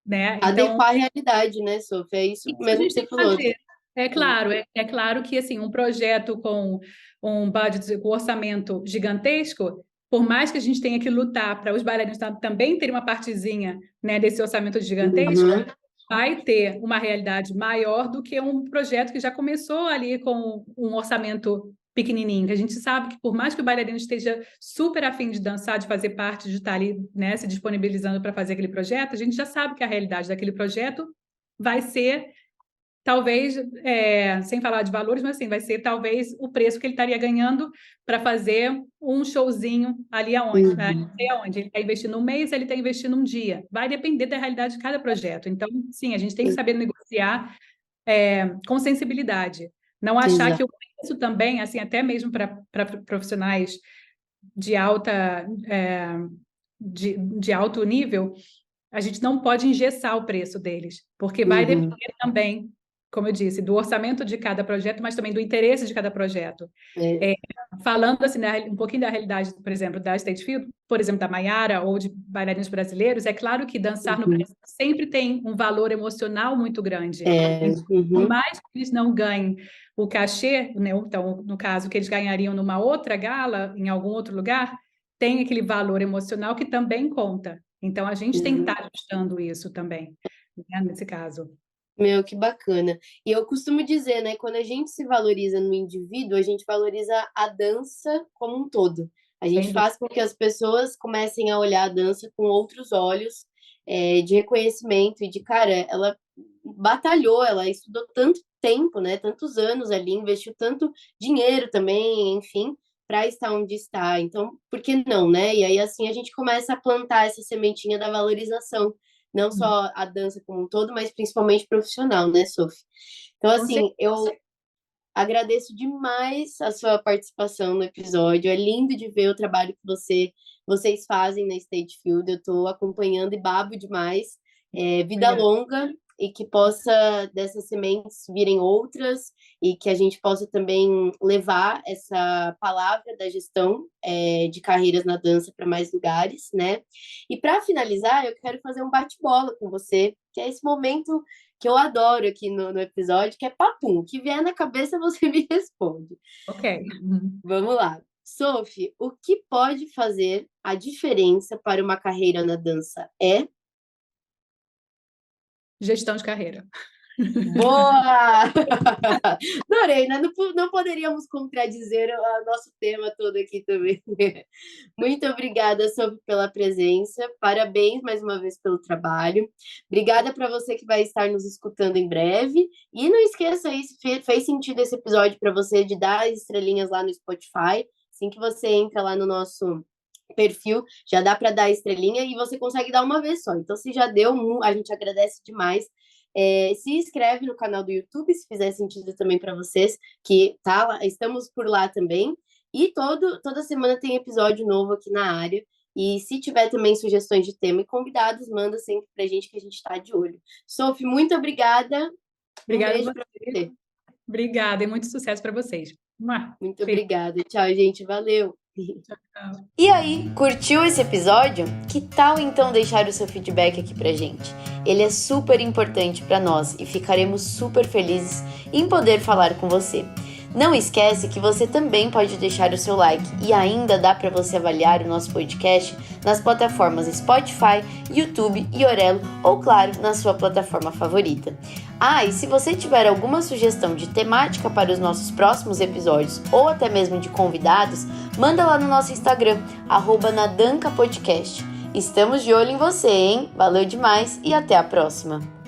né? Então, Adequar a realidade, né, Sophie? É isso isso a mesmo que gente tem você que falou. fazer. É claro, é claro que assim, um projeto com um budget, com orçamento gigantesco, por mais que a gente tenha que lutar para os bailarinos também terem uma partezinha, né, desse orçamento gigantesco, Uhum, vai ter uma realidade maior do que um projeto que já começou ali com um orçamento pequenininho, que a gente sabe que por mais que o bailarino esteja super afim de dançar, de fazer parte, de estar ali, né, se disponibilizando para fazer aquele projeto, a gente já sabe que a realidade daquele projeto vai ser talvez, sem falar de valores, mas assim, vai ser talvez o preço que ele estaria ganhando para fazer um showzinho ali aonde, né? Não uhum, sei aonde. Ele está investindo um mês, ele está investindo um dia. Vai depender da realidade de cada projeto. Então, sim, a gente tem que saber negociar com sensibilidade. Não achar que exato. o preço também, assim, até mesmo para profissionais de alta, de alto nível, a gente não pode engessar o preço deles, porque vai Uhum, depender também como eu disse, do orçamento de cada projeto, mas também do interesse de cada projeto. É. Falando assim, um pouquinho da realidade, por exemplo, da State Field, por exemplo, da Mayara ou de bailarinos brasileiros, é claro que dançar no Brasil sempre tem um valor emocional muito grande. Por mais que eles não ganhem o cachê, né? Então, no caso, que eles ganhariam numa outra gala, em algum outro lugar, tem aquele valor emocional que também conta. Então, a gente tem que estar ajustando isso também, né, nesse caso. Meu, que bacana. E eu costumo dizer, né, quando a gente se valoriza no indivíduo, a gente valoriza a dança como um todo. A gente faz com que as pessoas comecem a olhar a dança com outros olhos, de reconhecimento e de, cara, ela batalhou, ela estudou tanto tempo, né, tantos anos ali, investiu tanto dinheiro também, enfim, para estar onde está. Então, por que não, né? E aí, assim, a gente começa a plantar essa sementinha da valorização, não só a dança como um todo, mas principalmente profissional, né, Sophie? Então, assim, eu agradeço demais a sua participação no episódio. É lindo de ver o trabalho que vocês fazem na State Field. Eu estou acompanhando e babo demais. Vida longa e que possa dessas sementes virem outras e que a gente possa também levar essa palavra da gestão de carreiras na dança para mais lugares, né? E para finalizar, eu quero fazer um bate-bola com você, que é esse momento que eu adoro aqui no episódio, que é papum. O que vier na cabeça, você me responde. Ok. Vamos lá. Sophie, o que pode fazer a diferença para uma carreira na dança é? Gestão de carreira. Boa! Adorei, né? Não poderíamos contradizer o nosso tema todo aqui também. Muito obrigada, Sophie, pela presença. Parabéns mais uma vez pelo trabalho. Obrigada para você que vai estar nos escutando em breve. E não esqueça aí, se fez sentido esse episódio para você, de dar as estrelinhas lá no Spotify. Assim que você entra lá no nosso perfil, já dá para dar a estrelinha e você consegue dar uma vez só. Então, se já deu a gente agradece demais. Se inscreve no canal do YouTube, se fizer sentido também para vocês, que tá lá, estamos por lá também. E toda semana tem episódio novo aqui na área. E se tiver também sugestões de tema e convidados, manda sempre pra gente que a gente está de olho. Sophie, muito obrigada. Obrigada beijo para você. Obrigada e muito sucesso para vocês. Muito obrigada. Tchau, gente. Valeu. Tchau. E aí, curtiu esse episódio? Que tal então deixar o seu feedback aqui pra gente? Ele é super importante para nós e ficaremos super felizes em poder falar com você. Não esquece que você também pode deixar o seu like e ainda dá para você avaliar o nosso podcast nas plataformas Spotify, YouTube e Orelo ou, claro, na sua plataforma favorita. E se você tiver alguma sugestão de temática para os nossos próximos episódios ou até mesmo de convidados, manda lá no nosso Instagram, @nadancapodcast. Estamos de olho em você, hein? Valeu demais e até a próxima!